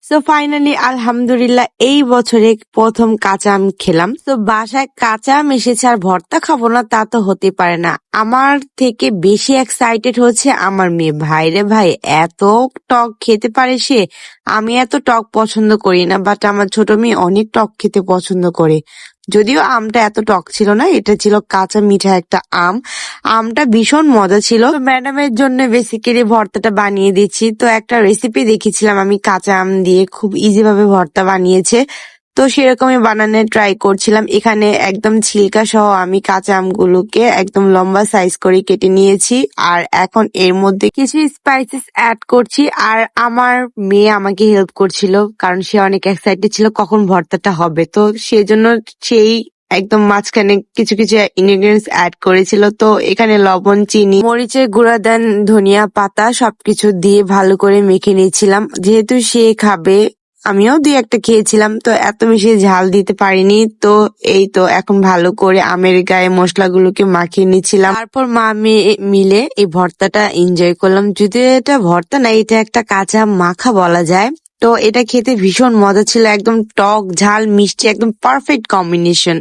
So finally আলহামদুলিল্লাহ এই বছরে প্রথম কাঁচা আম খেলাম। তো বাসায় কাঁচা আম এসেছে আর ভর্তা খাবো না তা তো হতে পারে না। আমার থেকে বেশি এক্সাইটেড হচ্ছে আমার মেয়ে। ভাই রে ভাই, এত টক খেতে পারে সে। আমি এত টক পছন্দ করি না, বাট আমার ছোট মেয়ে অনেক টক খেতে পছন্দ করে। যদিও আমটা এত টক ছিল না, এটা ছিল কাঁচা মিঠা একটা আম। আমটা ভীষণ মজা ছিল। তো ম্যাডামের জন্য বেসিক্যালি ভর্তাটা বানিয়ে দিচ্ছি। তো একটা রেসিপি দেখেছিলাম আমি কাঁচা আম দিয়ে, খুব ইজি ভাবে ভর্তা বানিয়েছে। তো সেরকমই বানানোর ট্রাই করছিলাম। এখানে একদম ছিলকা সহ আমি কাঁচা আমগুলোকে একদম লম্বা সাইজ করে কেটে নিয়েছি। আর এখন এর মধ্যে কিছু স্পাইসেস অ্যাড করছি। আর আমার মেয়ে আমাকে হেল্প করছিল, কারণ সে অনেক এক্সাইটেড ছিল কখন ভর্তাটা হবে। তো সেজন্য সেই একদম মাঝখানে কিছু কিছু ইনগ্রিডিয়েন্টস অ্যাড করেছিল। তো এখানে লবণ, চিনি, মরিচের গুঁড়া দেন, ধনিয়া পাতা সবকিছু দিয়ে ভালো করে মেখে নিয়েছিলাম। যেহেতু সে খাবে, আমিও দুই একটা খেয়েছিলাম, তো এত বেশি ঝাল দিতে পারিনি। তো এই তো এখন ভালো করে আমের গায়ে মশলাগুলোকে মাখিয়ে নিচ্ছিলাম। তারপর মা মেয়ে মিলে এই ভর্তাটা এনজয় করলাম। যদিও এটা ভর্তা না, এটা একটা কাঁচা মাখা বলা যায়। তো এটা খেতে ভীষণ মজা ছিল, একদম টক ঝাল মিষ্টি, একদম পারফেক্ট কম্বিনেশন।